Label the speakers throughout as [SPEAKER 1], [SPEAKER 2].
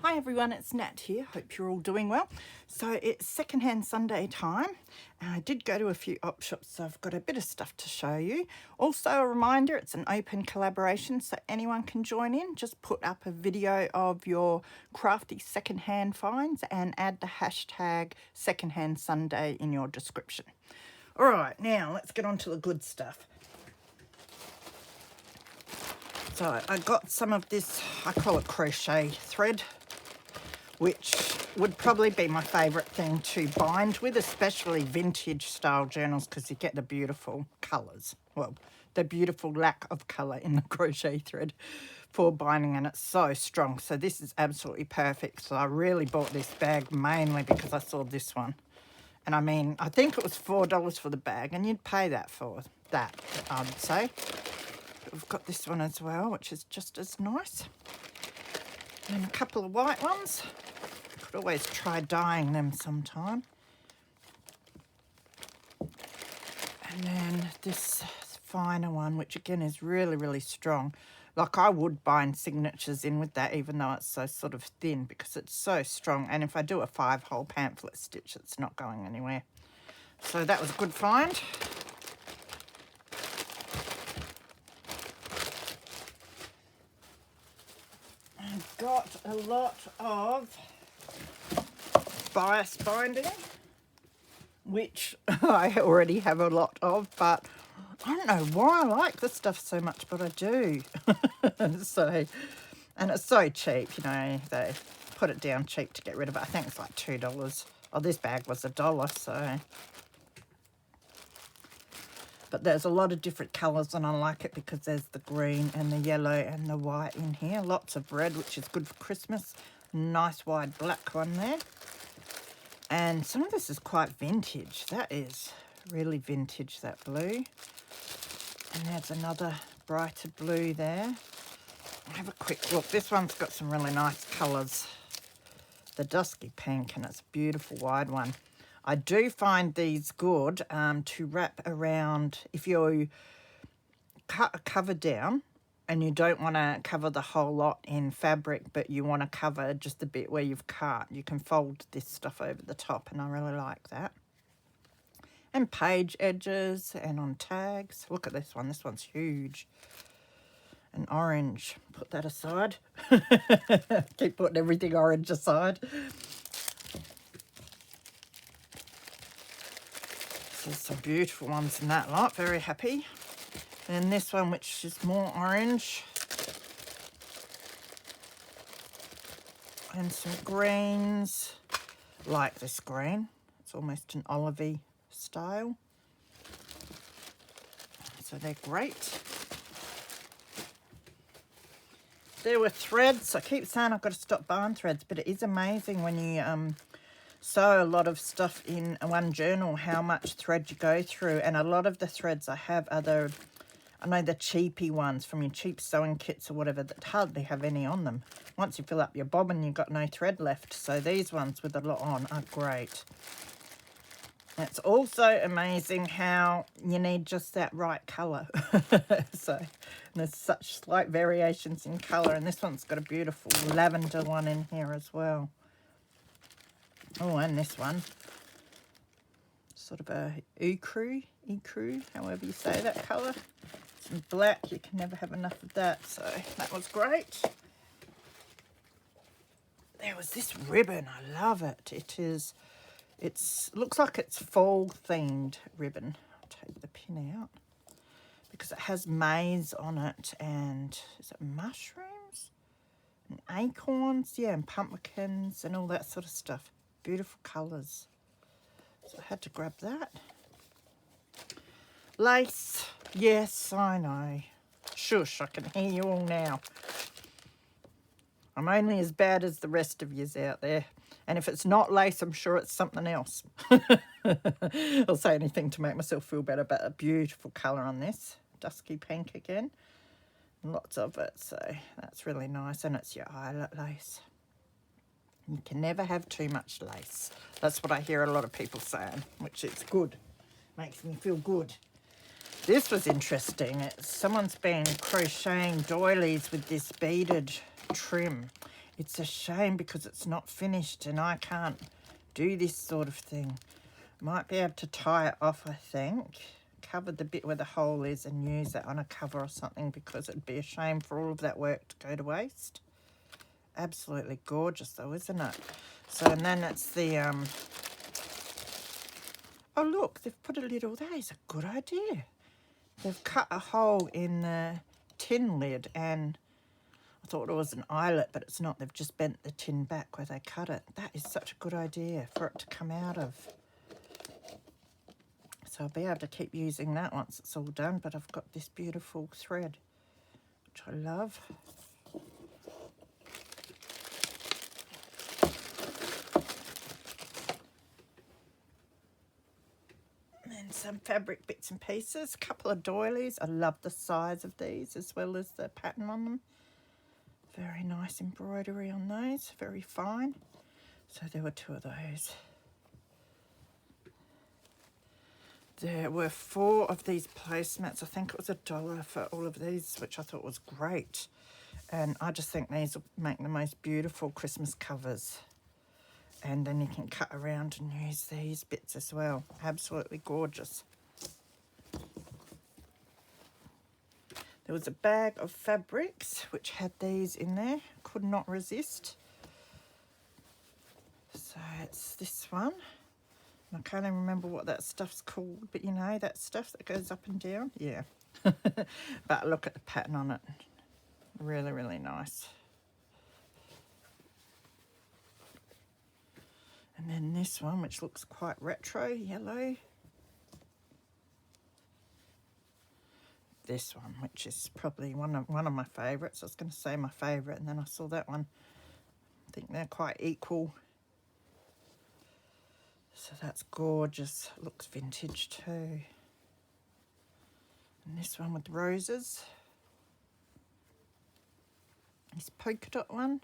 [SPEAKER 1] Hi everyone, it's Nat here. Hope you're all doing well. So it's Secondhand Sunday time, and I did go to a few op shops, so I've got a bit of stuff to show you. Also a reminder, it's an open collaboration, so anyone can join in. Just put up a video of your crafty secondhand finds and add the hashtag Secondhand Sunday in your description. All right, now let's get on to the good stuff. So I got some of this, I call it crochet thread, which would probably be my favourite thing to bind with, especially vintage style journals, because you get the beautiful colours. Well, the beautiful lack of colour in the crochet thread for binding, and it's so strong. So this is absolutely perfect. So I really bought this bag mainly because I saw this one. And I mean, I think it was $4 for the bag, and you'd pay that for that, I'd say. But we've got this one as well, which is just as nice. And a couple of white ones. Could always try dyeing them sometime. And then this finer one, which again is really, really strong. Like I would bind signatures in with that, even though it's so sort of thin, because it's so strong. And if I do a 5-hole pamphlet stitch, it's not going anywhere. So that was a good find. I've got a lot of bias binding, which I already have a lot of, but I don't know why I like this stuff so much, but I do. So, and it's so cheap, you know, they put it down cheap to get rid of it. I think it's like $2. Oh, this bag was $1, so. But there's a lot of different colours, and I like it because there's the green and the yellow and the white in here. Lots of red, which is good for Christmas. Nice wide black one there. And some of this is quite vintage. That is really vintage, that blue. And there's another brighter blue there. Have a quick look. This one's got some really nice colours. The dusky pink, and it's a beautiful wide one. I do find these good to wrap around if you cut a cover down and you don't want to cover the whole lot in fabric, but you want to cover just a bit where you've cut. You can fold this stuff over the top, and I really like that. And page edges and on tags. Look at this one. This one's huge. An orange. Put that aside. Keep putting everything orange aside. There's some beautiful ones in that lot. Very happy. And this one, which is more orange. And some greens. Like this green. It's almost an olivey style. So they're great. There were threads. I keep saying I've got to stop buying threads, but it is amazing when you sew a lot of stuff in one journal, how much thread you go through. And a lot of the threads I have are the cheapy ones from your cheap sewing kits or whatever that hardly have any on them. Once you fill up your bobbin, you've got no thread left. So these ones with a lot on are great. It's also amazing how you need just that right colour. So there's such slight variations in colour, and this one's got a beautiful lavender one in here as well. Oh, and this one, sort of a ecru, however you say that colour. Some black, you can never have enough of that, so that was great. There was this ribbon, I love it. It looks like it's fall themed ribbon. I'll take the pin out because it has maize on it, and is it mushrooms and acorns? Yeah, and pumpkins and all that sort of stuff. Beautiful colours. So I had to grab that. Lace. Yes, I know. Shush, I can hear you all now. I'm only as bad as the rest of yous out there. And if it's not lace, I'm sure it's something else. I'll say anything to make myself feel better, but a beautiful colour on this. Dusky pink again. Lots of it, so that's really nice. And it's your eyelet lace. You can never have too much lace. That's what I hear a lot of people saying, which is good. Makes me feel good. This was interesting. Someone's been crocheting doilies with this beaded trim. It's a shame because it's not finished and I can't do this sort of thing. Might be able to tie it off, I think. Cover the bit where the hole is and use that on a cover or something, because it'd be a shame for all of that work to go to waste. Absolutely gorgeous though, isn't it? So, and then it's the, oh look, they've put a little, that is a good idea. They've cut a hole in the tin lid, and I thought it was an eyelet, but it's not. They've just bent the tin back where they cut it. That is such a good idea for it to come out of. So I'll be able to keep using that once it's all done, but I've got this beautiful thread, which I love. And some fabric bits and pieces, a couple of doilies. I love the size of these as well as the pattern on them. Very nice embroidery on those, very fine. So there were 2 of those. There were 4 of these placemats. I think it was $1 for all of these, which I thought was great. And I just think these will make the most beautiful Christmas covers. And then you can cut around and use these bits as well. Absolutely gorgeous. There was a bag of fabrics which had these in there. Could not resist. So it's this one. I can't even remember what that stuff's called, but you know, that stuff that goes up and down. Yeah. But look at the pattern on it. Really, really nice. And then this one, which looks quite retro, yellow. This one, which is probably one of my favourites. I was going to say my favourite, and then I saw that one. I think they're quite equal. So that's gorgeous. Looks vintage too. And this one with roses. This polka dot one.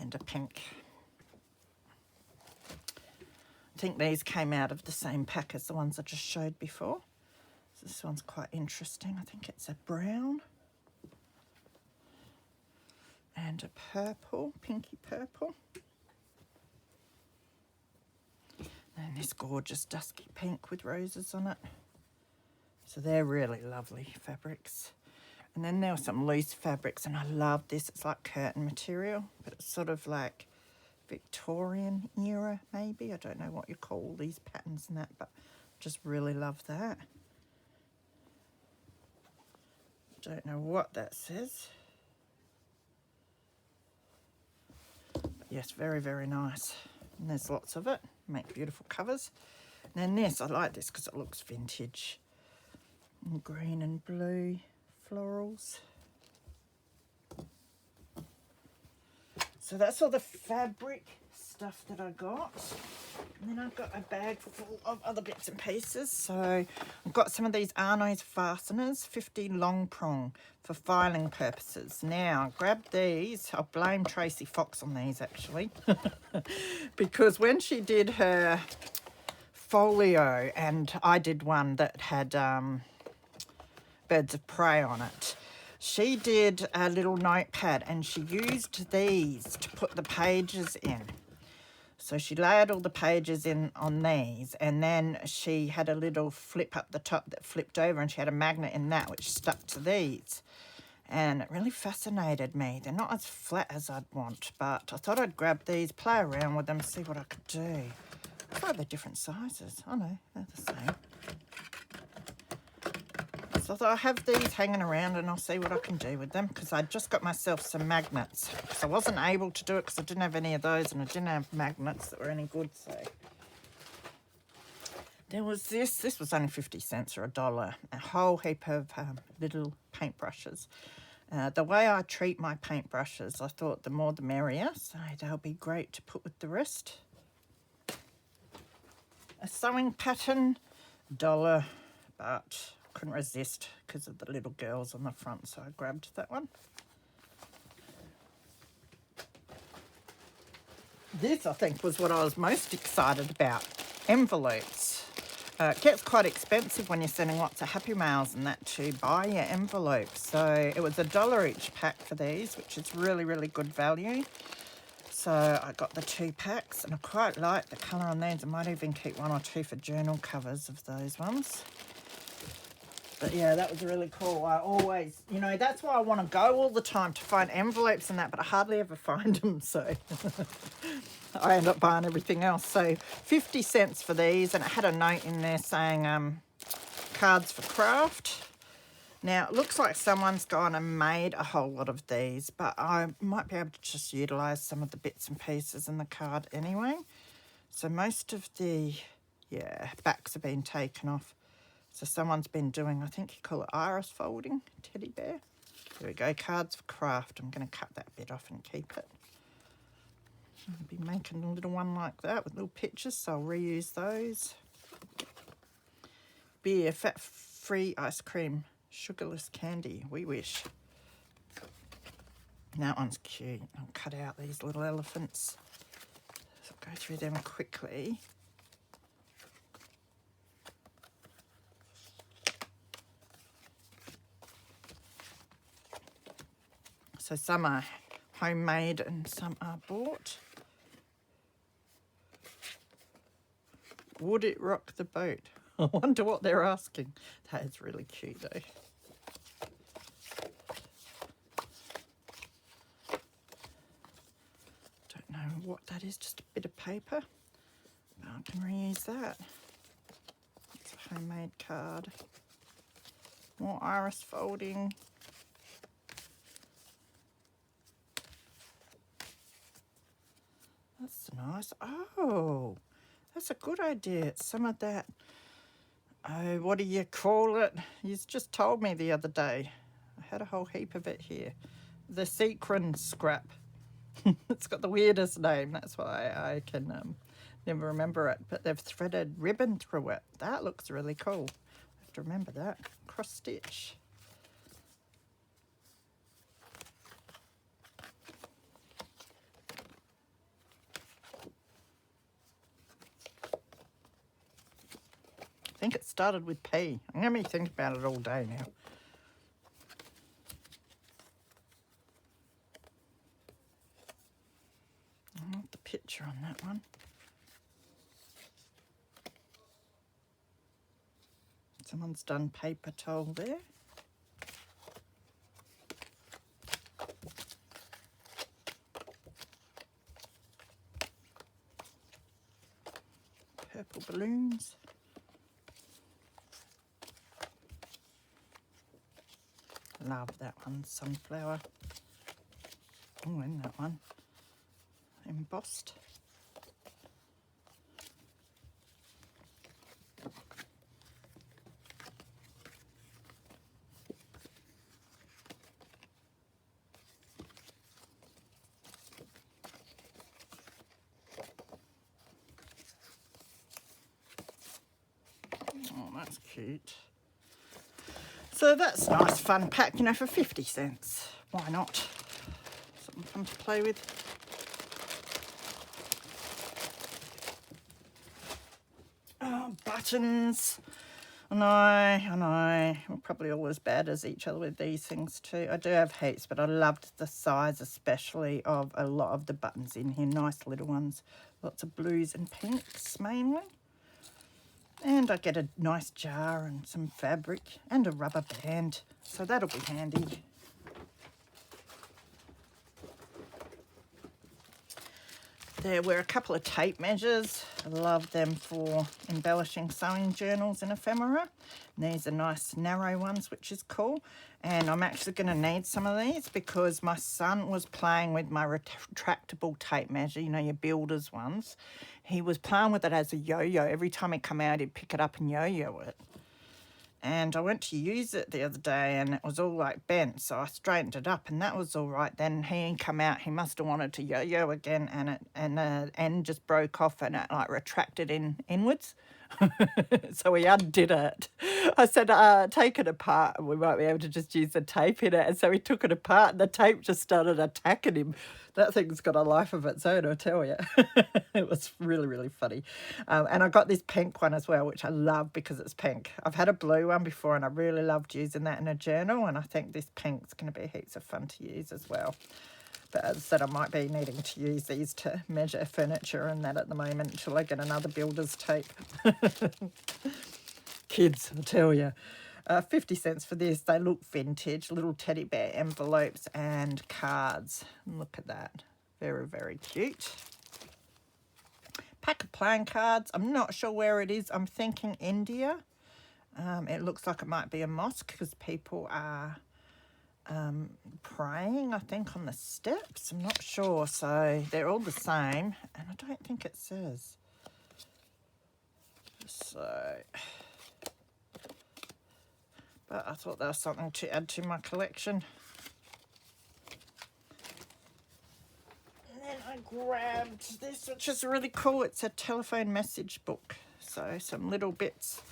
[SPEAKER 1] And a pink. I think these came out of the same pack as the ones I just showed before. So this one's quite interesting. I think it's a brown. And a purple, pinky purple. And this gorgeous dusky pink with roses on it. So they're really lovely fabrics. And then there were some loose fabrics, and I love this. It's like curtain material, but it's sort of like Victorian era, maybe. I don't know what you call these patterns and that, but just really love that. Don't know what that says. But yes, very, very nice. And there's lots of it. Make beautiful covers. And then this, I like this because it looks vintage. And green and blue florals. So that's all the fabric stuff that I got. And then I've got a bag full of other bits and pieces. So I've got some of these Arno's Fasteners, 50 long prong for filing purposes. Now, I grabbed these. I'll blame Tracy Fox on these actually. Because when she did her folio, and I did one that had birds of prey on it, she did a little notepad and she used these to put the pages in. So she layered all the pages in on these, and then she had a little flip up the top that flipped over, and she had a magnet in that which stuck to these. And it really fascinated me. They're not as flat as I'd want, but I thought I'd grab these, play around with them, see what I could do. I thought they're different sizes. Oh no, they're the same. So I thought I'll have these hanging around and I'll see what I can do with them, because I just got myself some magnets. So I wasn't able to do it because I didn't have any of those, and I didn't have magnets that were any good. So there was this. This was only 50 cents or $1. A whole heap of little paintbrushes. The way I treat my paintbrushes, I thought the more the merrier. So they'll be great to put with the rest. A sewing pattern, $1, but couldn't resist because of the little girls on the front, so I grabbed that one. This, I think, was what I was most excited about. Envelopes. It gets quite expensive when you're sending lots of Happy Mails and that to buy your envelopes. So it was $1 each pack for these, which is really, really good value. So I got the 2 packs, and I quite like the colour on these. I might even keep 1 or 2 for journal covers of those ones. But yeah, that was really cool. I always, you know, that's why I want to go all the time to find envelopes and that, but I hardly ever find them, so I end up buying everything else. So 50 cents for these, and it had a note in there saying cards for craft. Now, it looks like someone's gone and made a whole lot of these, but I might be able to just utilise some of the bits and pieces in the card anyway. So most of the, backs have been taken off. So someone's been doing, I think you call it iris folding, teddy bear. There we go, cards for craft. I'm going to cut that bit off and keep it. I'll be making a little one like that with little pictures, so I'll reuse those. Beer, fat-free ice cream, sugarless candy, we wish. That one's cute. I'll cut out these little elephants. So I'll go through them quickly. So some are homemade and some are bought. Would it rock the boat? I wonder what they're asking. That is really cute though. Don't know what that is, just a bit of paper. But I can reuse that. It's a homemade card. More iris folding. That's nice. Oh, that's a good idea. It's some of that, what do you call it? You just told me the other day. I had a whole heap of it here. The sequin scrap. It's got the weirdest name. That's why I can never remember it. But they've threaded ribbon through it. That looks really cool. I have to remember that. Cross stitch. I think it started with P. I'm going to be thinking about it all day now. I want the picture on that one. Someone's done paper towel there. Purple balloons. Love that one, sunflower. Oh, and that one. Embossed. Oh, that's cute. So that's a nice fun pack, you know, for 50 cents. Why not? Something fun to play with. Oh, buttons. I know. We're probably all as bad as each other with these things too. I do have heaps, but I loved the size especially of a lot of the buttons in here. Nice little ones. Lots of blues and pinks mainly. And I get a nice jar and some fabric and a rubber band, so that'll be handy. There were a couple of tape measures. I love them for embellishing sewing journals and ephemera. And these are nice narrow ones, which is cool. And I'm actually going to need some of these because my son was playing with my retractable tape measure, you know, your builder's ones. He was playing with it as a yo-yo. Every time he come out, he'd pick it up and yo-yo it. And I went to use it the other day and it was all like bent, so I straightened it up and that was all right. Then he come out, he must have wanted to yo-yo again, and the end just broke off and it like retracted inwards. So we undid it. I said, take it apart and we might be able to just use the tape in it. And so we took it apart and the tape just started attacking him. That thing's got a life of its own, I tell you. It was really, really funny. And I got this pink one as well, which I love because it's pink. I've had a blue one before and I really loved using that in a journal. And I think this pink's going to be heaps of fun to use as well. But as I said, I might be needing to use these to measure furniture and that at the moment until I get another builder's tape. Kids, I tell you. 50 cents for this. They look vintage. Little teddy bear envelopes and cards. Look at that. Very, very cute. Pack of playing cards. I'm not sure where it is. I'm thinking India. It looks like it might be a mosque because people are praying, I think, on the steps. I'm not sure. So they're all the same. And I don't think it says. So, but I thought that was something to add to my collection. And then I grabbed this, which is really cool. It's a telephone message book. So some little bits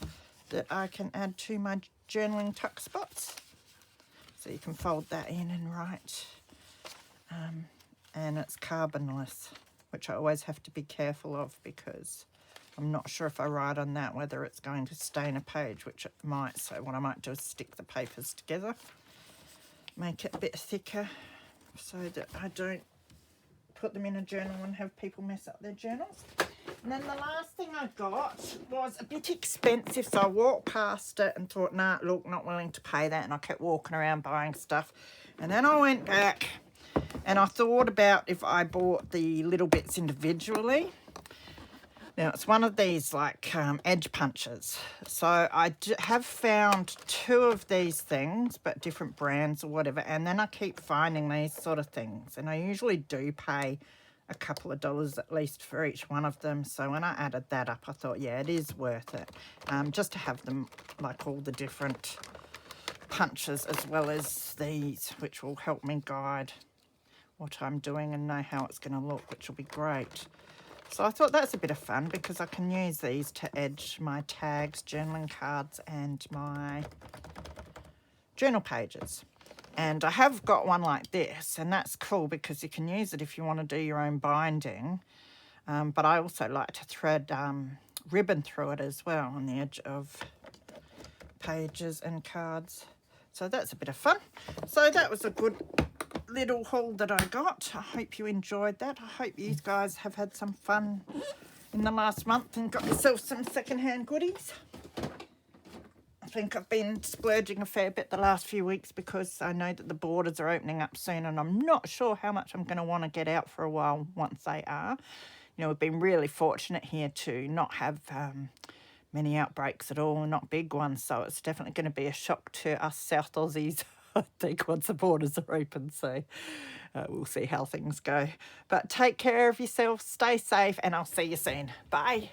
[SPEAKER 1] that I can add to my journaling tuck spots. So you can fold that in and write. And it's carbonless, which I always have to be careful of because I'm not sure if I write on that whether it's going to stain a page, which it might. So what I might do is stick the papers together, make it a bit thicker so that I don't put them in a journal and have people mess up their journals. And then the last thing I got was a bit expensive, so I walked past it and thought, nah, look, not willing to pay that, and I kept walking around buying stuff. And then I went back and I thought about if I bought the little bits individually. Now, it's one of these, like, edge punches. So I have found 2 of these things, but different brands or whatever, and then I keep finding these sort of things. And I usually do pay a couple of dollars at least for each one of them. So when I added that up, I thought, yeah, it is worth it. Just to have them, like, all the different punches as well as these, which will help me guide what I'm doing and know how it's going to look, which will be great. So I thought that's a bit of fun because I can use these to edge my tags, journaling cards and my journal pages. And I have got one like this, and that's cool because you can use it if you want to do your own binding. But I also like to thread ribbon through it as well on the edge of pages and cards. So that's a bit of fun. So that was a good little haul that I got. I hope you enjoyed that. I hope you guys have had some fun in the last month and got yourself some secondhand goodies. I think I've been splurging a fair bit the last few weeks because I know that the borders are opening up soon and I'm not sure how much I'm going to want to get out for a while once they are. You know, we've been really fortunate here to not have many outbreaks at all, not big ones, so it's definitely going to be a shock to us South Aussies, I think, once the borders are open. So we'll see how things go. But take care of yourself, stay safe, and I'll see you soon. Bye.